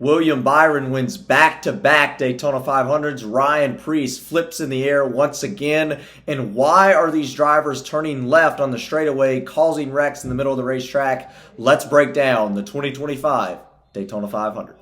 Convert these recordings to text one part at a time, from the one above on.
William Byron wins back-to-back Daytona 500s. Ryan Preece flips in the air once again. And why are these drivers turning left on the straightaway, causing wrecks in the middle of the racetrack? Let's break down the 2025 Daytona 500.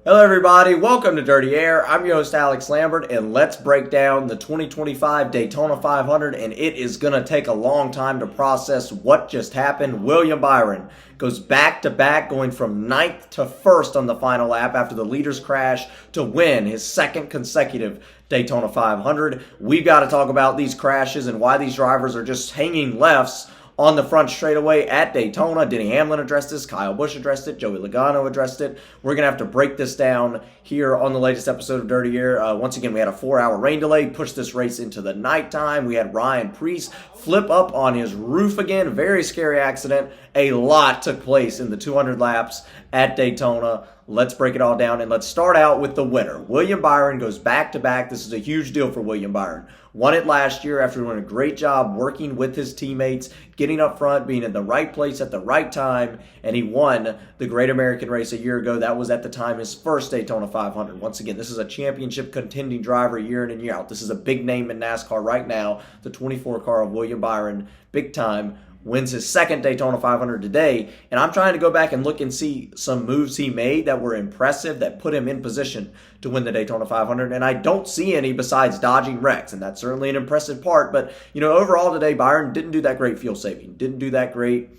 Hello everybody, welcome to Dirty Air. I'm your host Alex Lambert, and let's break down the 2025 Daytona 500, and it is going to take a long time to process what just happened. William Byron goes back-to-back, going from 9th to 1st on the final lap after the leaders crash to win his second consecutive Daytona 500. We've got to talk about these crashes and why these drivers are just hanging lefts on the front straightaway at Daytona. Denny Hamlin addressed this, Kyle Busch addressed it, Joey Logano addressed it. We're going to have to break this down here on the latest episode of Dirty Air. Once again, we had a 4-hour rain delay, pushed this race into the nighttime. We had Ryan Preece flip up on his roof again. Very scary accident. A lot took place in the 200 laps at Daytona. Let's break it all down, and let's start out with the winner. William Byron goes back-to-back. This is a huge deal for William Byron. Won it last year after doing a great job working with his teammates, getting up front, being in the right place at the right time, and he won the Great American Race a year ago. That was at the time his first Daytona 500. Once again, this is a championship contending driver year in and year out. This is a big name in NASCAR right now. The 24 car of William Byron, big time. Wins his second Daytona 500 today, and I'm trying to go back and look and see some moves he made that were impressive, that put him in position to win the Daytona 500, and I don't see any besides dodging wrecks, and that's certainly an impressive part. But, overall today, Byron didn't do that great fuel saving, didn't do that great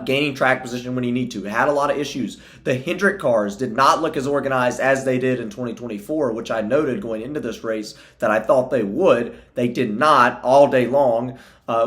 gaining track position when he need to. Had a lot of issues. The Hendrick cars did not look as organized as they did in 2024, which I noted going into this race that I thought they would. They did not all day long,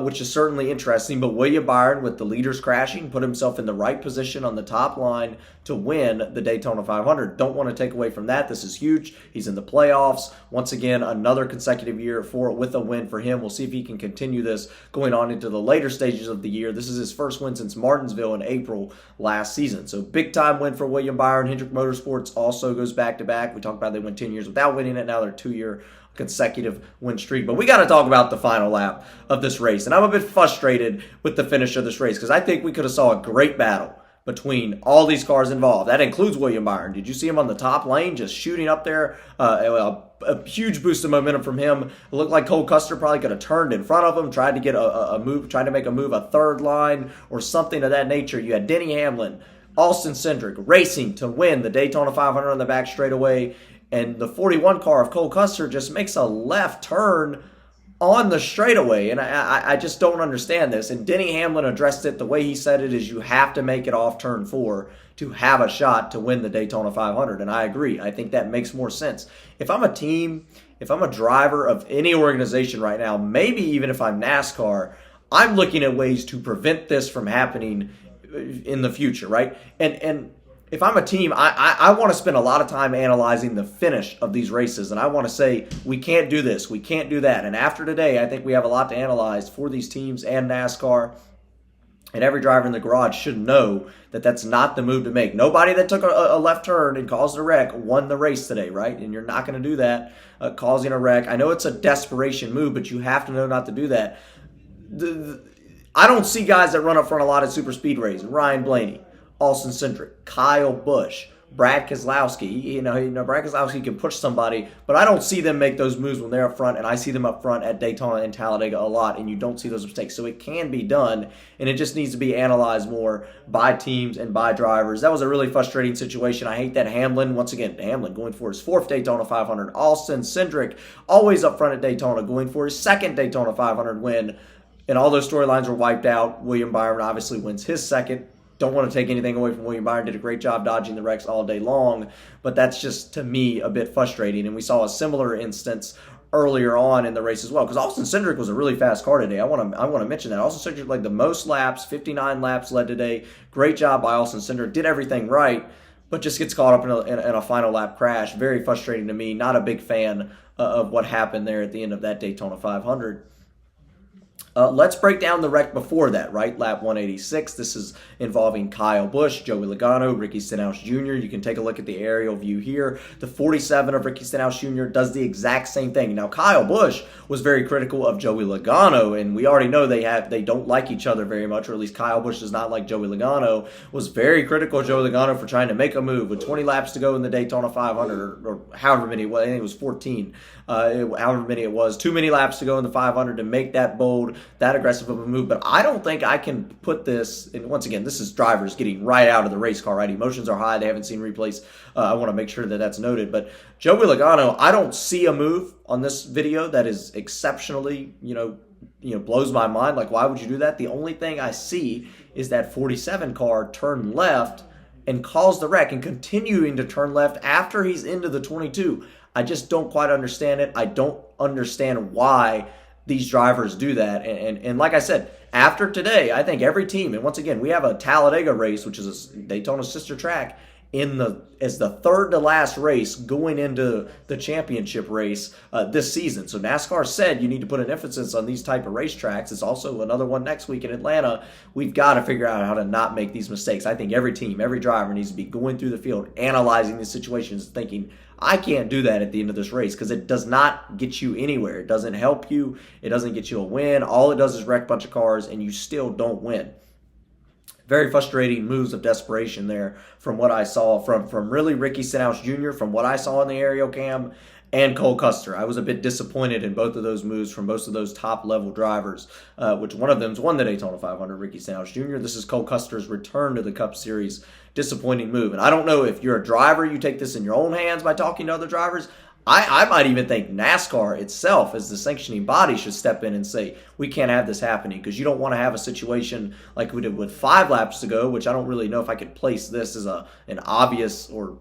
which is certainly interesting. But William Byron, with the leaders crashing, put himself in the right position on the top line to win the Daytona 500. Don't want to take away from that. This is huge. He's in the playoffs. Once again, another consecutive year with a win for him. We'll see if he can continue this going on into the later stages of the year. This is his first win since Martinsville in April last season. So big time win for William Byron. Hendrick Motorsports also goes back-to-back. We talked about they went 10 years without winning it. Now they're 2-year consecutive win streak. But we got to talk about the final lap of this race. And I'm a bit frustrated with the finish of this race because I think we could have saw a great battle between all these cars involved. That includes William Byron. Did you see him on the top lane just shooting up there? A huge boost of momentum from him. It looked like Cole Custer probably could have turned in front of him, tried to get a move, tried to make a move, a third line or something of that nature. You had Denny Hamlin, Austin Cindric racing to win the Daytona 500 on the back straightaway, and the 41 car of Cole Custer just makes a left turn on the straightaway, and I just don't understand this. And Denny Hamlin addressed it. The way he said it is you have to make it off turn 4 to have a shot to win the Daytona 500, and I agree. I think that makes more sense. If I'm a team, if I'm a driver of any organization right now, maybe even if I'm NASCAR, I'm looking at ways to prevent this from happening in the future, right? And if I'm a team, I want to spend a lot of time analyzing the finish of these races, and I want to say, we can't do this, we can't do that. And after today, I think we have a lot to analyze for these teams and NASCAR, and every driver in the garage should know that that's not the move to make. Nobody that took a left turn and caused a wreck won the race today, right? And you're not going to do that, causing a wreck. I know it's a desperation move, but you have to know not to do that. I don't see guys that run up front a lot at super speedways. Ryan Blaney, Austin Cindric, Kyle Busch, Brad Keselowski. Brad Keselowski can push somebody, but I don't see them make those moves when they're up front, and I see them up front at Daytona and Talladega a lot, and you don't see those mistakes. So it can be done, and it just needs to be analyzed more by teams and by drivers. That was a really frustrating situation. I hate that Hamlin going for his 4th Daytona 500. Austin Cindric, always up front at Daytona, going for his 2nd Daytona 500 win, and all those storylines were wiped out. William Byron obviously wins his 2nd. Don't want to take anything away from William Byron. Did a great job dodging the wrecks all day long, but that's just, to me, a bit frustrating. And we saw a similar instance earlier on in the race as well, because Austin Cindric was a really fast car today. I want to mention that. Austin Cindric, like the most laps, 59 laps led today. Great job by Austin Cindric. Did everything right, but just gets caught up in a final lap crash. Very frustrating to me. Not a big fan of what happened there at the end of that Daytona 500. Let's break down the wreck before that, right? Lap 186. This is involving Kyle Busch, Joey Logano, Ricky Stenhouse Jr. You can take a look at the aerial view here. The 47 of Ricky Stenhouse Jr. does the exact same thing. Now, Kyle Busch was very critical of Joey Logano, and we already know they don't like each other very much, or at least Kyle Busch does not like Joey Logano. Was very critical of Joey Logano for trying to make a move with 20 laps to go in the Daytona 500, or however many. Well, I think it was 14. However many it was, too many laps to go in the 500 to make that bold, that aggressive of a move. But I don't think I can put this, and once again, this is drivers getting right out of the race car, right? Emotions are high. They haven't seen replays. I want to make sure that that's noted. But Joey Logano, I don't see a move on this video that is exceptionally, blows my mind. Like, why would you do that? The only thing I see is that 47 car turn left and cause the wreck and continuing to turn left after he's into the 22. I just don't quite understand it. I don't understand why these drivers do that. And like I said, after today, I think every team, and once again, we have a Talladega race, which is a Daytona sister track, as the third to last race going into the championship race this season. So NASCAR said you need to put an emphasis on these type of racetracks. It's also another one next week in Atlanta. We've got to figure out how to not make these mistakes. I think every team, every driver needs to be going through the field, analyzing these situations, thinking, I can't do that at the end of this race, because it does not get you anywhere. It doesn't help you. It doesn't get you a win. All it does is wreck a bunch of cars, and you still don't win. Very frustrating moves of desperation there from what I saw from really Ricky Stenhouse Jr., from what I saw in the aerial cam, and Cole Custer. I was a bit disappointed in both of those moves from most of those top-level drivers, which one of them's won the Daytona 500, Ricky Stenhouse Jr. This is Cole Custer's return to the Cup Series. Disappointing move. And I don't know if you're a driver, you take this in your own hands by talking to other drivers. I might even think NASCAR itself, as the sanctioning body, should step in and say, we can't have this happening, because you don't want to have a situation like we did with 5 laps to go, which I don't really know if I could place this as an obvious or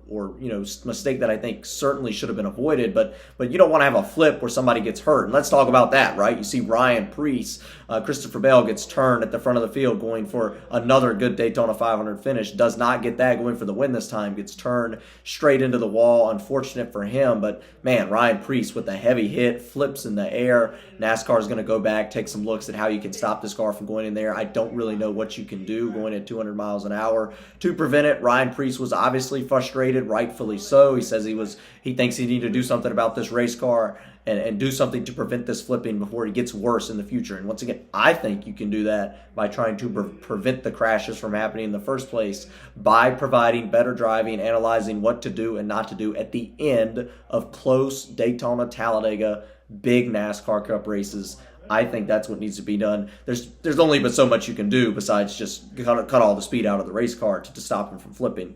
mistake that I think certainly should have been avoided, but you don't want to have a flip where somebody gets hurt. And let's talk about that, right? You see Ryan Preece, Christopher Bell gets turned at the front of the field going for another good Daytona 500 finish, does not get that, going for the win this time, gets turned straight into the wall. Unfortunate for him, but man, Ryan Preece with a heavy hit, flips in the air. NASCAR is going to go back, take some looks at how you can stop this car from going in there. I don't really know what you can do going at 200 miles an hour to prevent it. Ryan Preece was obviously frustrated, rightfully so. He says he thinks he needs to do something about this race car and do something to prevent this flipping before it gets worse in the future. And once again, I think you can do that by trying to prevent the crashes from happening in the first place by providing better driving, analyzing what to do and not to do at the end of close Daytona, Talladega, big NASCAR Cup races. I think that's what needs to be done. There's only but so much you can do besides just cut all the speed out of the race car to stop him from flipping.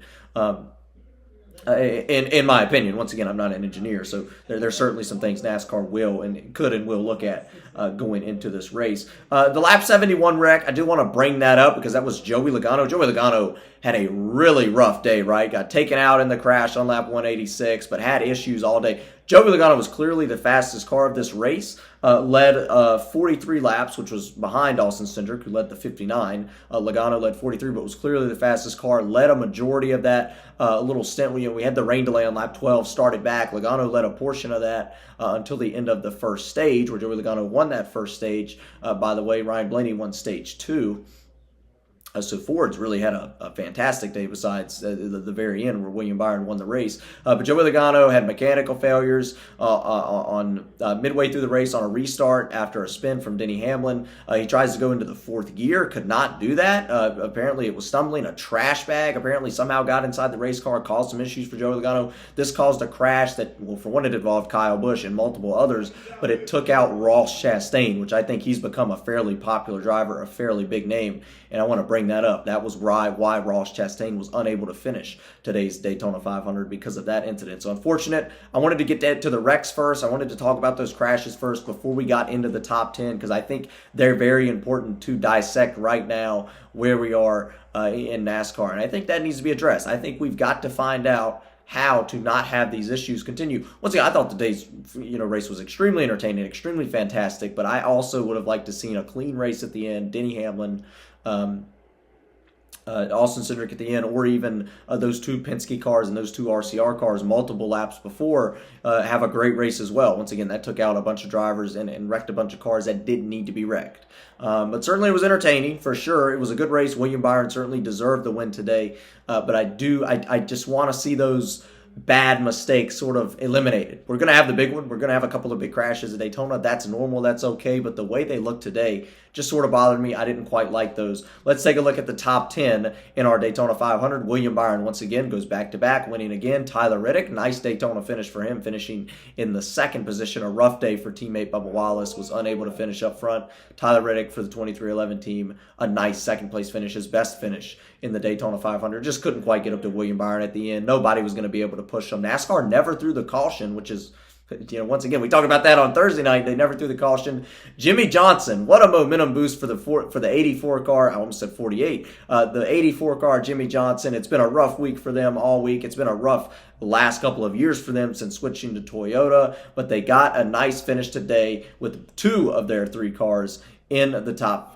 In my opinion, once again, I'm not an engineer, so there's certainly some things NASCAR could and will look at going into this race. The lap 71 wreck, I do want to bring that up because that was Joey Logano. Joey Logano had a really rough day, right? Got taken out in the crash on lap 186, but had issues all day. Joey Logano was clearly the fastest car of this race, led 43 laps, which was behind Austin Cindric, who led the 59. Logano led 43, but was clearly the fastest car, led a majority of that little stint. We had the rain delay on lap 12, started back. Logano led a portion of that until the end of the first stage, where Joey Logano won that first stage. By the way, Ryan Blaney won stage 2. So Ford's really had a fantastic day besides the very end where William Byron won the race. But Joey Logano had mechanical failures on midway through the race on a restart after a spin from Denny Hamlin. He tries to go into the fourth gear, could not do that. Apparently it was stumbling. A trash bag apparently somehow got inside the race car, caused some issues for Joey Logano. This caused a crash that, well, for one, it involved Kyle Busch and multiple others, but it took out Ross Chastain, which I think he's become a fairly popular driver, a fairly big name, and I want to bring that up. That was why Ross Chastain was unable to finish today's Daytona 500 because of that incident. So unfortunate. I wanted to get to the wrecks first. I wanted to talk about those crashes first before we got into the top 10 because I think they're very important to dissect right now where we are in NASCAR. And I think that needs to be addressed. I think we've got to find out how to not have these issues continue. Once again, I thought today's race was extremely entertaining, extremely fantastic, but I also would have liked to seen a clean race at the end. Denny Hamlin Austin Cindric at the end, or even those two Penske cars and those two RCR cars multiple laps before have a great race as well. Once again, that took out a bunch of drivers and wrecked a bunch of cars that didn't need to be wrecked. But certainly it was entertaining, for sure. It was a good race. William Byron certainly deserved the win today. But I just want to see those bad mistakes sort of eliminated. We're going to have the big one. We're going to have a couple of big crashes at Daytona. That's normal. That's okay. But the way they look today just sort of bothered me. I didn't quite like those. Let's take a look at the top 10 in our Daytona 500. William Byron, once again, goes back-to-back, winning again. Tyler Reddick, nice Daytona finish for him, finishing in the second position. A rough day for teammate Bubba Wallace, was unable to finish up front. Tyler Reddick for the 2311 team, a nice second-place finish, his best finish in the Daytona 500. Just couldn't quite get up to William Byron at the end. Nobody was going to be able to push him. NASCAR never threw the caution, which is, once again, we talked about that on Thursday night. They never threw the caution. Jimmy Johnson, what a momentum boost for the 84 car. I almost said 48. The 84 car, Jimmy Johnson. It's been a rough week for them all week. It's been a rough last couple of years for them since switching to Toyota, but they got a nice finish today with two of their three cars in the top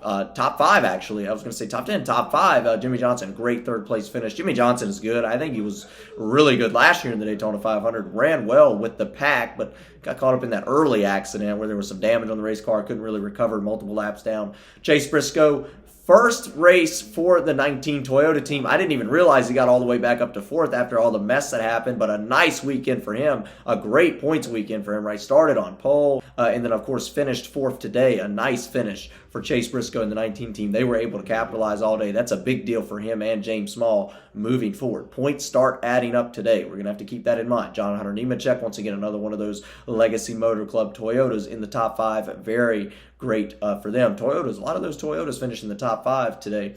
five, actually. I was going to say top 10, top five. Jimmy Johnson, great third place finish. Jimmy Johnson is good. I think he was really good last year in the Daytona 500. Ran well with the pack, but got caught up in that early accident where there was some damage on the race car. Couldn't really recover, multiple laps down. Chase Briscoe, first race for the 19 Toyota team. I didn't even realize he got all the way back up to fourth after all the mess that happened, but a nice weekend for him. A great points weekend for him, right? Started on pole, and then, of course, finished fourth today. A nice finish for Chase Briscoe and the 19 team. They were able to capitalize all day. That's a big deal for him and James Small moving forward. Points start adding up today. We're going to have to keep that in mind. John Hunter Nemechek, once again, another one of those Legacy Motor Club Toyotas in the top five. Very great for them. Toyotas, a lot of those Toyotas finished in the top five today.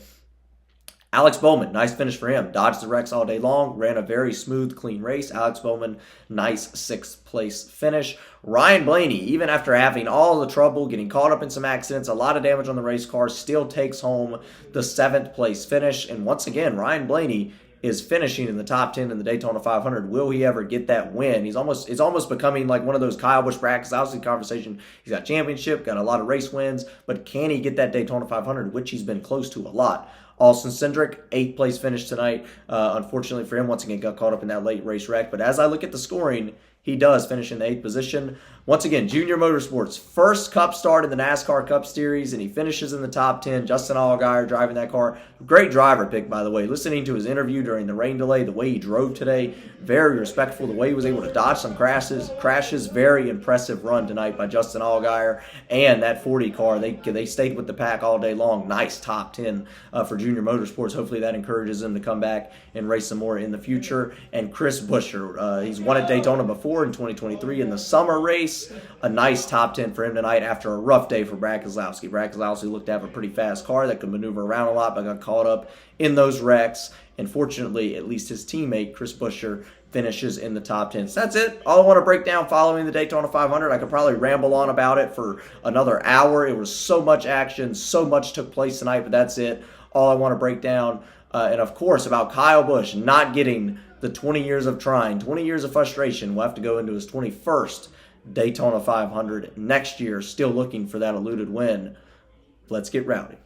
Alex Bowman, nice finish for him. Dodged the wrecks all day long. Ran a very smooth, clean race. Alex Bowman, nice sixth place finish. Ryan Blaney, even after having all the trouble, getting caught up in some accidents, a lot of damage on the race car, still takes home the seventh place finish. And once again, Ryan Blaney is finishing in the top 10 in the Daytona 500. Will he ever get that win? It's almost becoming like one of those Kyle Busch Brad Keselowski conversation. He's got championship, got a lot of race wins, but can he get that Daytona 500, which he's been close to a lot? Austin Cindric, 8th place finish tonight. Unfortunately for him, once again, got caught up in that late race wreck. But as I look at the scoring, he does finish in the 8th position. Once again, Junior Motorsports, first Cup start in the NASCAR Cup Series, and he finishes in the top 10. Justin Allgaier driving that car. Great driver pick, by the way. Listening to his interview during the rain delay, the way he drove today, very respectful. The way he was able to dodge some crashes, very impressive run tonight by Justin Allgaier. And that 40 car, they stayed with the pack all day long. Nice top 10 for Junior Motorsports. Hopefully that encourages them to come back and race some more in the future. And Chris Buescher, he's won at Daytona before in 2023 in the summer race. A nice top 10 for him tonight after a rough day for Brad Keselowski. Brad Keselowski looked to have a pretty fast car that could maneuver around a lot, but got caught up in those wrecks. And fortunately, at least his teammate, Chris Buescher, finishes in the top 10. So that's it. All I want to break down following the Daytona 500. I could probably ramble on about it for another hour. It was so much action. So much took place tonight, but that's it. All I want to break down. And, of course, about Kyle Busch not getting the 20 years of trying, 20 years of frustration. We'll have to go into his 21st Daytona 500 next year, still looking for that eluded win. Let's get rowdy.